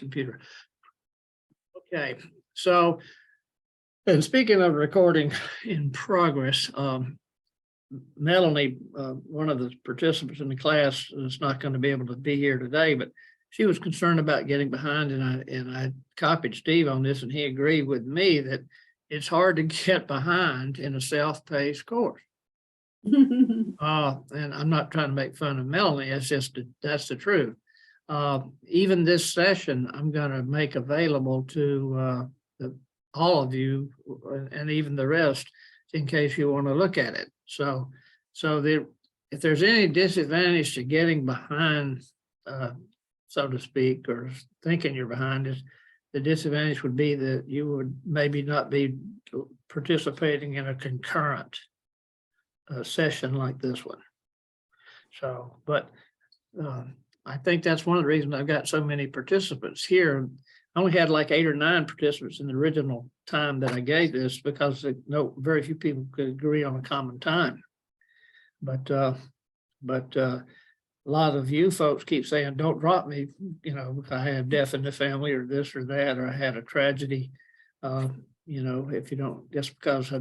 computer. Okay, so, and speaking of recording in progress, Melanie, one of the participants in the class, is not going to be able to be here today, but she was concerned about getting behind, and I copied Steve on this, and he agreed with me that it's hard to get behind in a self-paced course. And I'm not trying to make fun of Melanie. It's just that's the truth. Even this session, I'm going to make available to all of you and even the rest in case you want to look at it. So if there's any disadvantage to getting behind, so to speak, or thinking you're behind, is the disadvantage would be that you would maybe not be participating in a concurrent session like this one. So, but I think that's one of the reasons I've got so many participants here. I only had like 8 or 9 participants in the original time that I gave this, because very few people could agree on a common time. But a lot of you folks keep saying, don't drop me, because I have death in the family or this or that, or I had a tragedy, if you don't, just because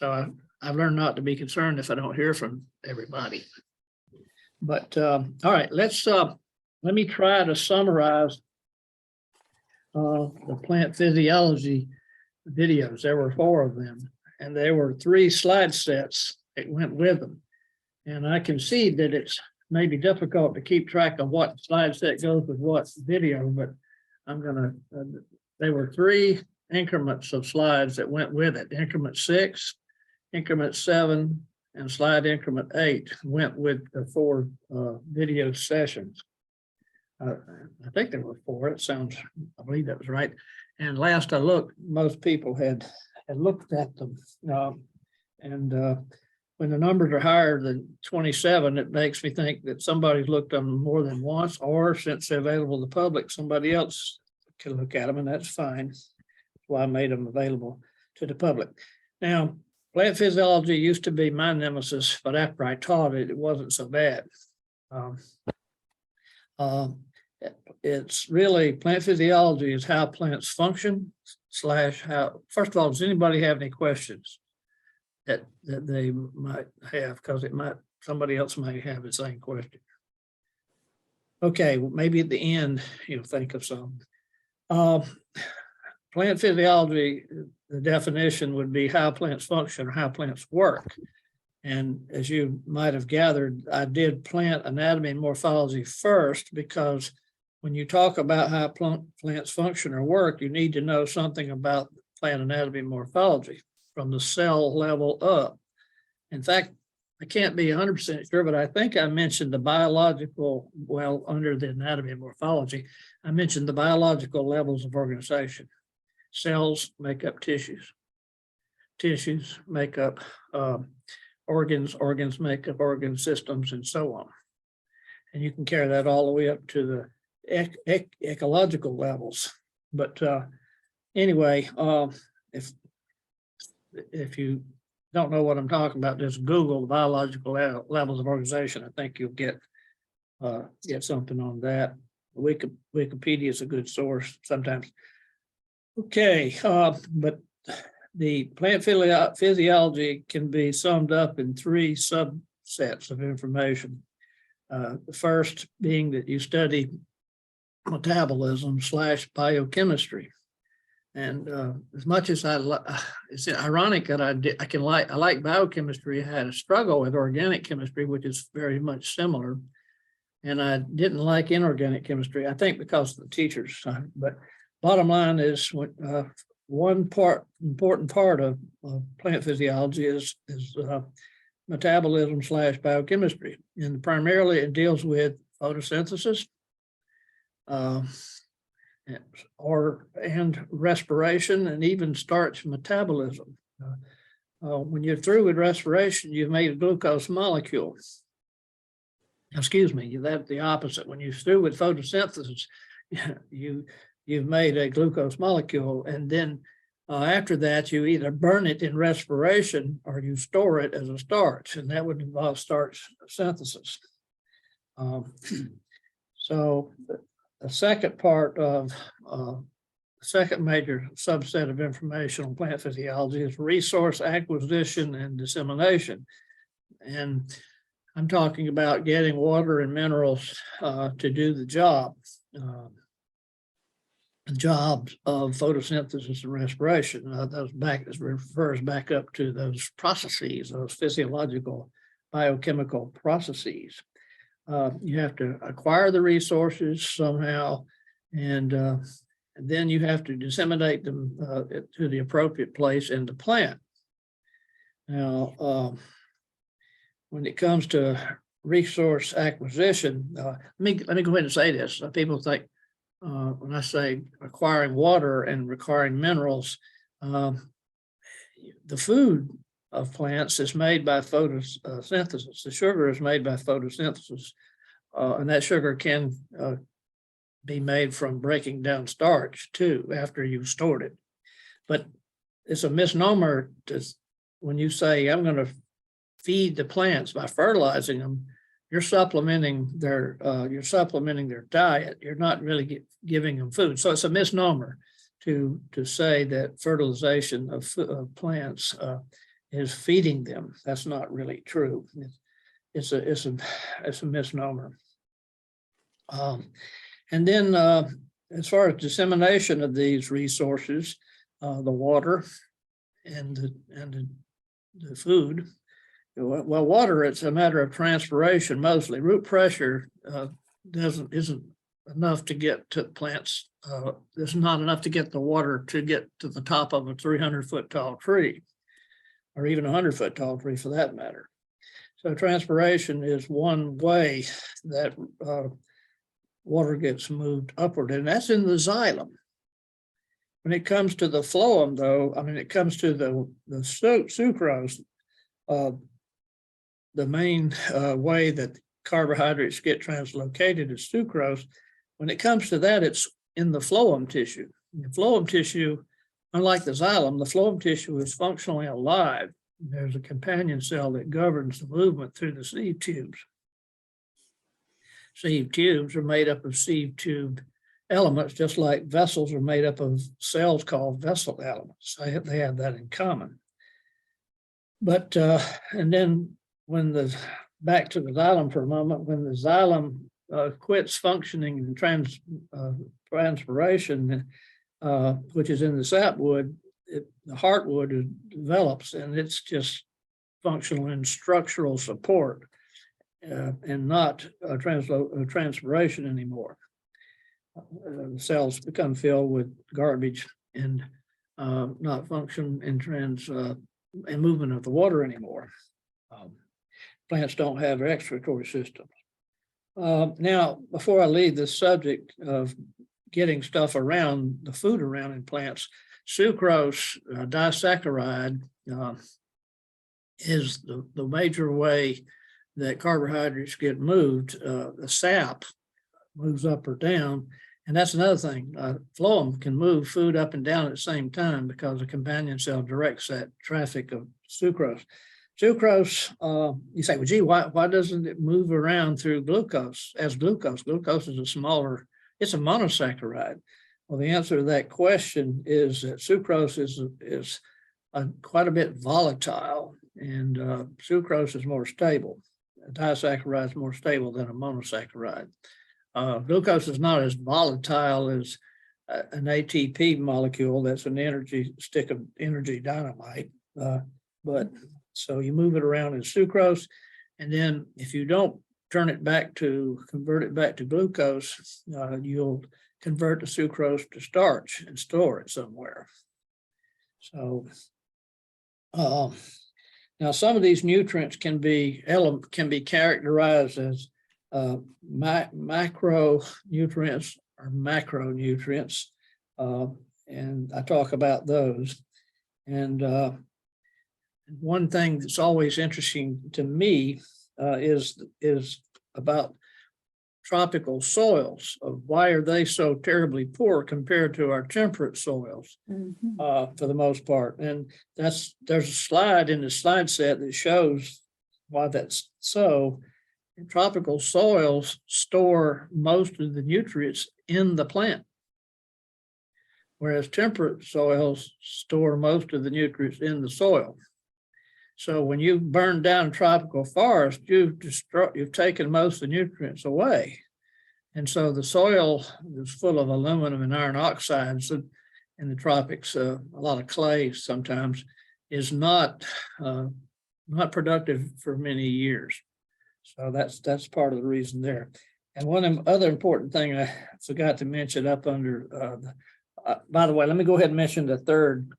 I've learned not to be concerned if I don't hear from everybody. But all right, let me try to summarize the plant physiology videos. There were 4 of them, and there were 3 slide sets that went with them. And I concede that it's maybe difficult to keep track of what slide set goes with what video, but there were 3 increments of slides that went with it. Increment 6, increment 7, and slide increment 8 went with the 4 video sessions. I think there were 4. I believe that was right. And last I looked, most people had looked at them. When the numbers are higher than 27, it makes me think that somebody's looked at them more than once, or since they're available to the public, somebody else can look at them, and that's fine. That's why I made them available to the public. Now, plant physiology used to be my nemesis, but after I taught it, it wasn't so bad. It's really, plant physiology is how plants function / how, first of all, does anybody have any questions that they might have? Because somebody else might have the same question. Okay, well, maybe at the end, you'll think of some. Plant physiology, the definition would be how plants function or how plants work. And as you might have gathered, I did plant anatomy and morphology first, because when you talk about how plants function or work, you need to know something about plant anatomy and morphology from the cell level up. In fact, I can't be 100% sure, but I think I mentioned the biological, well, under the anatomy and morphology, I mentioned the biological levels of organization. Cells make up tissues. Tissues make up organs. Organs make up organ systems, and so on. And you can carry that all the way up to the ecological levels. But anyway, if you don't know what I'm talking about, just Google the biological levels of organization. I think you'll get something on that. Wikipedia is a good source sometimes. Okay, but the plant physiology can be summed up in 3 subsets of information. The first being that you study metabolism / biochemistry. And as much as it's ironic that I like biochemistry, I had a struggle with organic chemistry, which is very much similar. And I didn't like inorganic chemistry, I think because of the teachers. But bottom line is, one important part of plant physiology is metabolism / biochemistry. And primarily it deals with photosynthesis, and respiration, and even starch metabolism. When you're through with respiration, you've made a glucose molecule. Excuse me, that's the opposite. When you're through with photosynthesis, you've made a glucose molecule, and then after that, you either burn it in respiration or you store it as a starch, and that would involve starch synthesis. So the second part of the second major subset of information on plant physiology is resource acquisition and dissemination. And I'm talking about getting water and minerals to do the job of photosynthesis and respiration. This refers back up to those processes, those physiological biochemical processes. You have to acquire the resources somehow, and then you have to disseminate them to the appropriate place in the plant. Now, when it comes to resource acquisition, let me go ahead and say this. People think when I say acquiring water and acquiring minerals, the food of plants is made by photosynthesis. The sugar is made by photosynthesis, and that sugar can be made from breaking down starch too after you've stored it. But it's a misnomer when you say I'm going to feed the plants by fertilizing them. You're supplementing their diet. You're not really giving them food. So it's a misnomer to say that fertilization of plants is feeding them. That's not really true. It's a misnomer. And then as far as dissemination of these resources, the water and the food. Well, water, it's a matter of transpiration mostly. Root pressure isn't enough to get to plants. There's not enough to get the water to get to the top of a 300-foot tall tree, or even a 100-foot tall tree for that matter. So transpiration is one way that water gets moved upward, and that's in the xylem. When it comes to the phloem, though, it comes to the sucrose, the main way that carbohydrates get translocated is sucrose. When it comes to that, it's in the phloem tissue. The phloem tissue, unlike the xylem, the phloem tissue is functionally alive. There's a companion cell that governs the movement through the sieve tubes. Sieve tubes are made up of sieve tube elements, just like vessels are made up of cells called vessel elements. They have that in common. But, and then back to the xylem for a moment, when the xylem quits functioning in transpiration, which is in the sapwood, the heartwood develops, and it's just functional in structural support and not transpiration anymore. The cells become filled with garbage and not function in movement of the water anymore. Plants don't have excretory systems. Now, before I leave this subject of getting stuff around, the food around in plants, sucrose, disaccharide, is the major way that carbohydrates get moved. The sap moves up or down, and that's another thing. Phloem can move food up and down at the same time because the companion cell directs that traffic of sucrose. Sucrose, you say, well, gee, why doesn't it move around through glucose as glucose? Glucose is it's a monosaccharide. Well, the answer to that question is that sucrose is quite a bit volatile, and sucrose is more stable. A disaccharide is more stable than a monosaccharide. Glucose is not as volatile as an ATP molecule. That's an stick of energy dynamite. But so you move it around in sucrose, and then if you don't convert it back to glucose, you'll convert the sucrose to starch and store it somewhere. So now some of these nutrients can be characterized as micronutrients or macronutrients, and I talk about those. And one thing that's always interesting to me is about tropical soils. Why are they so terribly poor compared to our temperate soils, for the most part? And there's a slide in the slide set that shows why that's so. tropical soils store most of the nutrients in the plant, whereas temperate soils store most of the nutrients in the soil. So when you burn down tropical forest, you've taken most of the nutrients away. And so the soil is full of aluminum and iron oxides in the tropics. A lot of clay sometimes is not productive for many years. So that's part of the reason there. And one other important thing I forgot to mention up under, by the way, let me go ahead and mention the third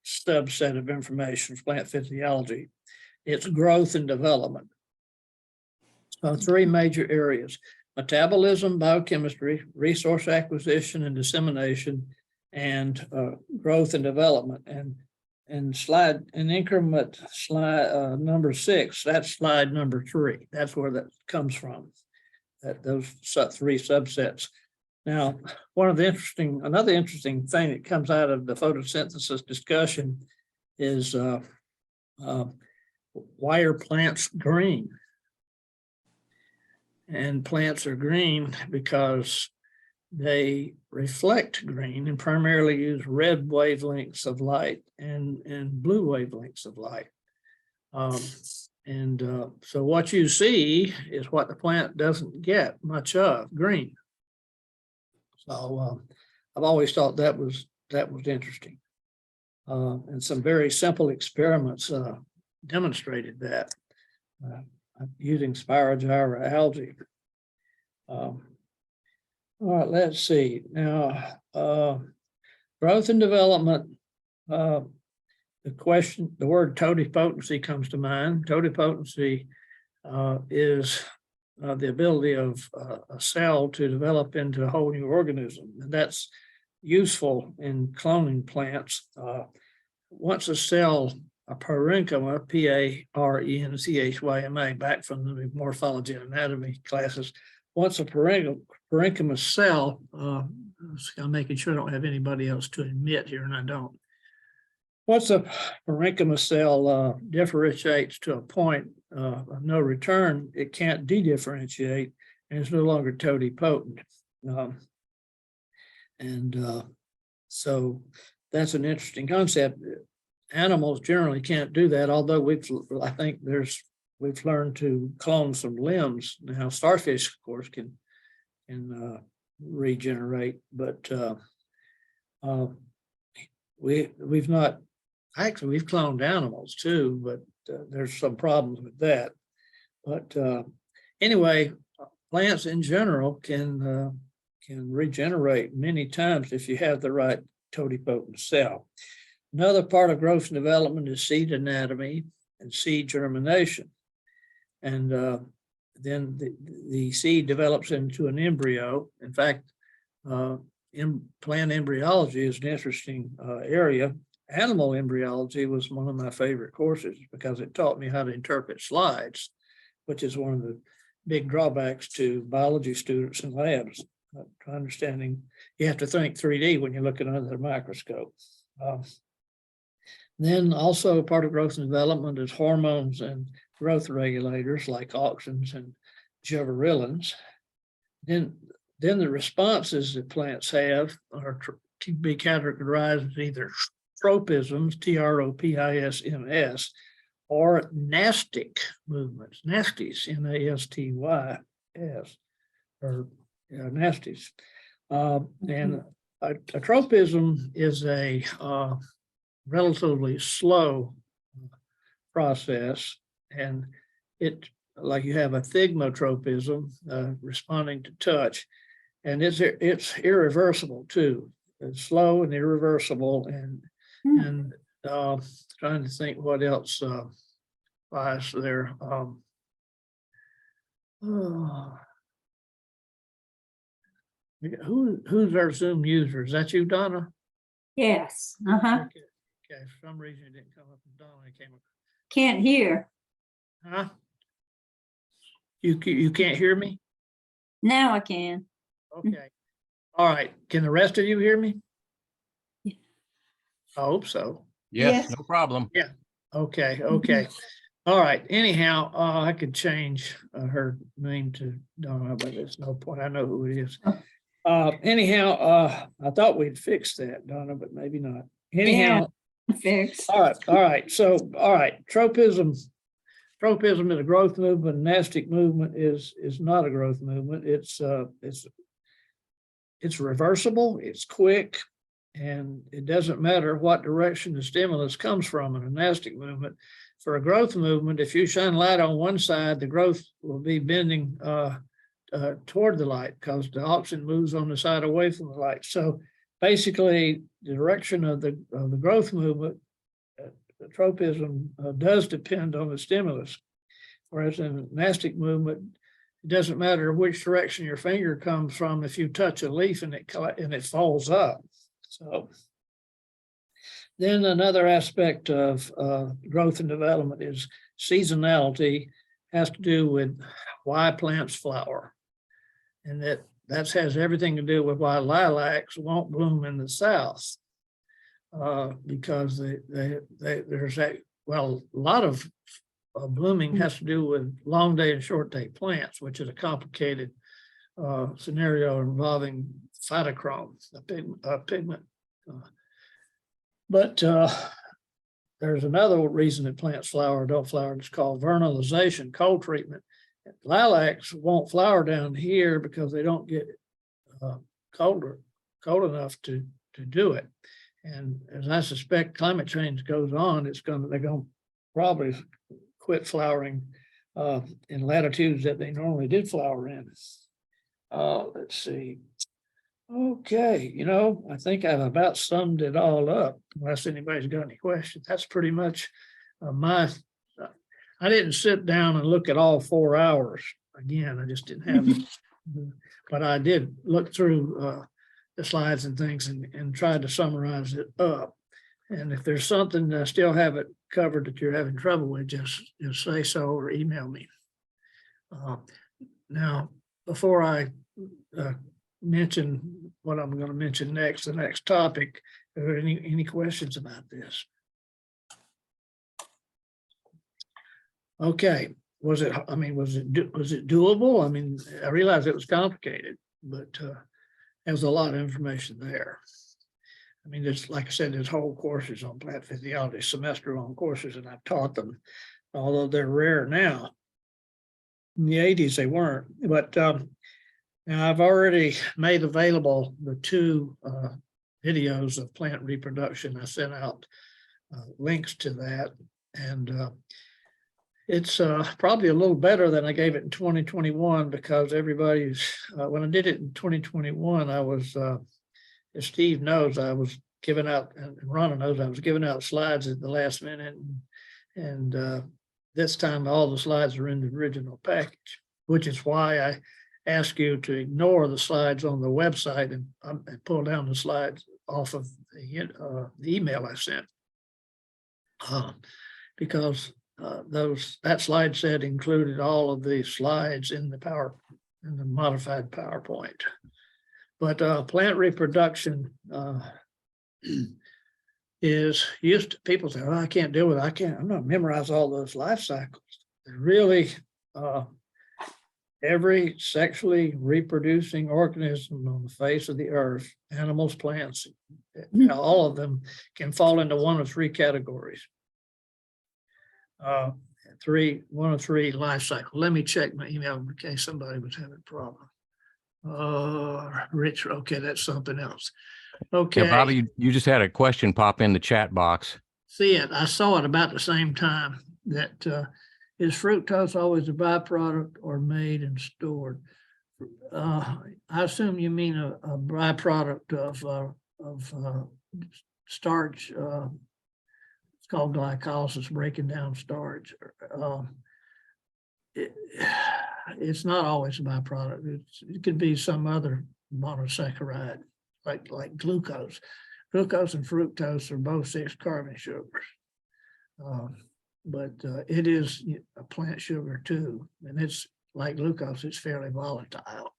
subset of information for plant physiology. It's growth and development. So three major areas: metabolism, biochemistry, resource acquisition and dissemination, and growth and development. And increment slide number 6, that's slide number 3. That's where that comes from, those three subsets. Now, another interesting thing that comes out of the photosynthesis discussion is why are plants green? And plants are green because they reflect green and primarily use red wavelengths of light and blue wavelengths of light. So what you see is what the plant doesn't get much of, green. So I've always thought that was interesting. And some very simple experiments demonstrated that using Spirogyra algae. All right, let's see. Now, growth and development, the word totipotency comes to mind. Totipotency is the ability of a cell to develop into a whole new organism. And that's useful in cloning plants. Once a cell, a parenchyma, P-A-R-E-N-C-H-Y-M-A, back from the morphology and anatomy classes, once a parenchyma cell, I'm making sure I don't have anybody else to admit here, and I don't. Once a parenchyma cell differentiates to a point of no return, it can't de-differentiate, and it's no longer totipotent. So that's an interesting concept. Animals generally can't do that, although we've learned to clone some limbs. Now, starfish, of course, can regenerate, but we've not. Actually, we've cloned animals too, but there's some problems with that. But anyway, plants in general can regenerate many times if you have the right totipotent cell. Another part of growth and development is seed anatomy and seed germination. And then the seed develops into an embryo. In fact, plant embryology is an interesting area. Animal embryology was one of my favorite courses because it taught me how to interpret slides, which is one of the big drawbacks to biology students in labs. Understanding, you have to think 3D when you're looking under the microscope. Then also part of growth and development is hormones and growth regulators like auxins and gibberellins. Then the responses that plants have can be categorized as either tropisms, T-R-O-P-I-S-M-S, or nastic movements, nasties, N-A-S-T-Y-S, or nasties. And a tropism is a relatively slow process, and like you have a thigmotropism responding to touch, and it's irreversible too. It's slow and irreversible, and trying to think what else lies there. Who's our Zoom user? Is that you, Donna? Yes. Okay. For some reason it didn't come up with Donna. It came up. Can't hear. Huh? You can't hear me? Now I can. Okay. All right. Can the rest of you hear me? I hope so. Yes, no problem. Yeah. Okay. All right, anyhow, I could change her name to Donna, but there's no point. I know who it is. Anyhow, I thought we'd fix that, Donna, but maybe not. Anyhow, Fixed. all right. So, all right, tropism. Tropism is a growth movement. Nastic movement is not a growth movement. It's reversible. It's quick, and it doesn't matter what direction the stimulus comes from in a nastic movement. For a growth movement, if you shine light on one side, the growth will be bending toward the light because the oxygen moves on the side away from the light. So basically, the direction of the growth movement, the tropism does depend on the stimulus. Whereas in a nastic movement, it doesn't matter which direction your finger comes from if you touch a leaf and it falls up. So then another aspect of growth and development is seasonality. Has to do with why plants flower. And that has everything to do with why lilacs won't bloom in the South. Because there's a lot of blooming has to do with long day and short day plants, which is a complicated scenario involving phytochrome, a pigment. But there's another reason that plants flower or don't flower. It's called vernalization, cold treatment. Lilacs won't flower down here because they don't get cold enough to do it. And as I suspect climate change goes on, they're going to probably quit flowering in latitudes that they normally did flower in. Let's see. Okay, I think I've about summed it all up, unless anybody's got any questions. That's pretty much I didn't sit down and look at all 4 hours. Again, I just didn't have it. But I did look through the slides and things and tried to summarize it up. And if there's something that I still haven't covered that you're having trouble with, just say so or email me. Now, before I mention what I'm going to mention next, the next topic, are there any questions about this? Okay, was it doable? I mean, I realized it was complicated, but there's a lot of information there. I mean, there's, like I said, there's whole courses on plant physiology, semester-long courses, and I've taught them, although they're rare now. In the 80s, they weren't, but now I've already made available the 2 videos of plant reproduction. I sent out links to that, and it's probably a little better than I gave it in 2021 because everybody's, when I did it in 2021, I was, as Steve knows, I was giving out, and Ronna knows, I was giving out slides at the last minute. And this time all the slides are in the original package, which is why I ask you to ignore the slides on the website and pull down the slides off of the email I sent. Because that slide set included all of the slides in the modified PowerPoint. But plant reproduction is used to, people say, oh, I can't deal with it. I'm not memorize all those life cycles. They're really every sexually reproducing organism on the face of the earth, animals, plants, all of them can fall into one of 3 categories. 1 of 3 life cycle. Let me check my email in case somebody was having a problem. Rich, okay, that's something else. Okay. Yeah, Bobby, you just had a question pop in the chat box. See it. I saw it about the same time. That is fructose always a byproduct or made and stored? I assume you mean a byproduct of starch. It's called glycolysis, breaking down starch. It's not always a byproduct. It could be some other monosaccharide, like glucose. Glucose and fructose are both 6-carbon sugars. But it is a plant sugar too. And it's like glucose, it's fairly volatile.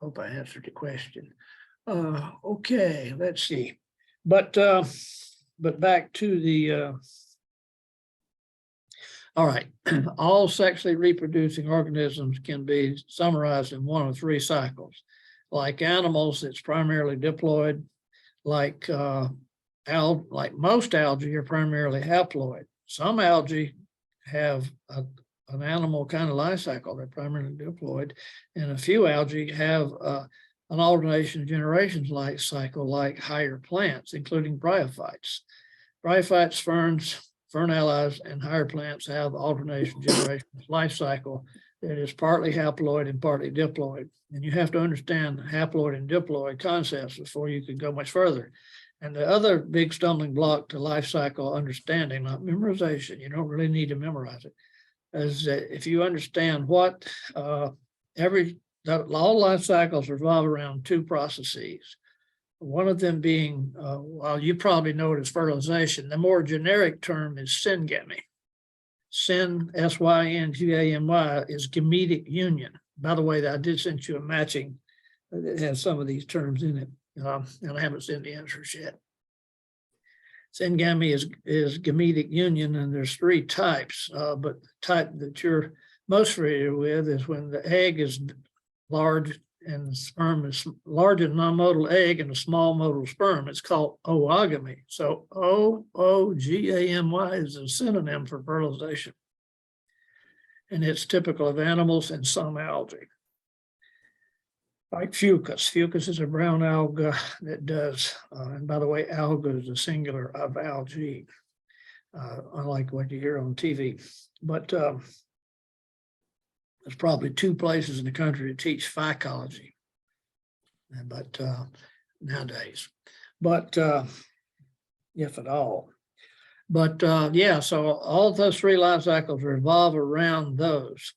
Hope I answered the question. Okay, let's see. But back to the, All right, all sexually reproducing organisms can be summarized in one of three cycles. Like animals, it's primarily diploid. Like most algae are primarily haploid. Some algae have an animal kind of life cycle. They're primarily diploid, and a few algae have an alternation of generations life cycle, like higher plants, including bryophytes. Bryophytes, ferns, fern allies, and higher plants have alternation generations life cycle that is partly haploid and partly diploid. And you have to understand haploid and diploid concepts before you can go much further. And the other big stumbling block to life cycle understanding, not memorization, you don't really need to memorize it, is that if you understand what all life cycles revolve around two processes. One of them being, well, you probably know it as fertilization. The more generic term is syngamy. Syn, S-Y-N-G-A-M-Y, is gametic union. By the way, I did send you a matching that has some of these terms in it, and I haven't sent the answers yet. Syngamy is gametic union, and there's three types, but the type that you're most familiar with is when the egg is large and the sperm is large and non-motile egg and a small motile sperm. It's called oogamy. So oogamy is a synonym for fertilization. And it's typical of animals and some algae. Like Fucus. Fucus is a brown alga that does, and by the way, alga is a singular of algae, unlike what you hear on TV. But there's probably two places in the country to teach phycology, but nowadays, but if at all. But yeah, so all those three life cycles revolve around those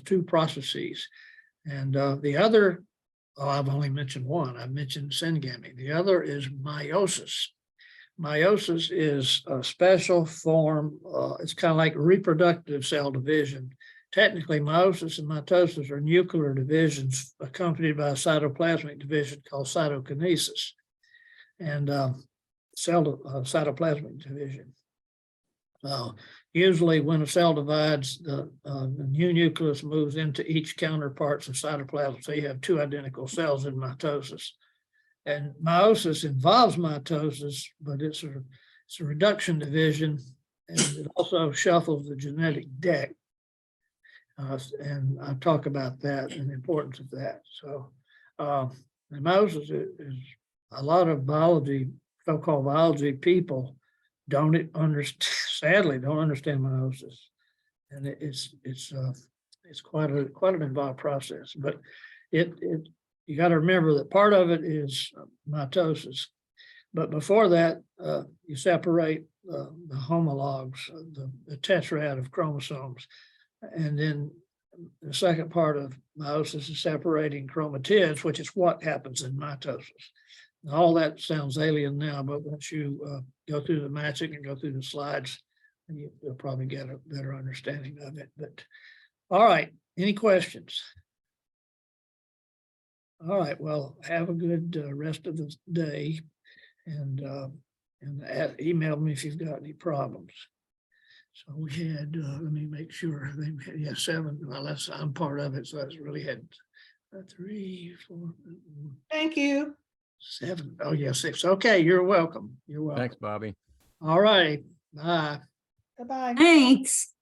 two processes. And the other, I've only mentioned one. I've mentioned syngamy. The other is meiosis. Meiosis is a special form. It's kind of like reproductive cell division. Technically, meiosis and mitosis are nuclear divisions accompanied by a cytoplasmic division called cytokinesis and cytoplasmic division. Usually when a cell divides, the new nucleus moves into each counterparts of cytoplasm. So you have two identical cells in mitosis. And meiosis involves mitosis, but it's a reduction division, and it also shuffles the genetic deck. And I'll talk about that and the importance of that. So meiosis is a lot of biology, so-called biology people sadly don't understand meiosis, and it's quite an involved process. But you got to remember that part of it is mitosis, but before that, you separate the homologs, the tetrad of chromosomes, and then the second part of meiosis is separating chromatids, which is what happens in mitosis. All that sounds alien now, but once you go through the matching and go through the slides, you'll probably get a better understanding of it. But all right, any questions? All right, well, have a good rest of the day, and email me if you've got any problems. So we had, let me make sure, yeah, 7. Well, I'm part of it, so it's really had 3, 4. Thank you. 7. Oh, yeah, 6. Okay, you're welcome. You're welcome. Thanks, Bobby. All right. Bye. Bye-bye. Thanks.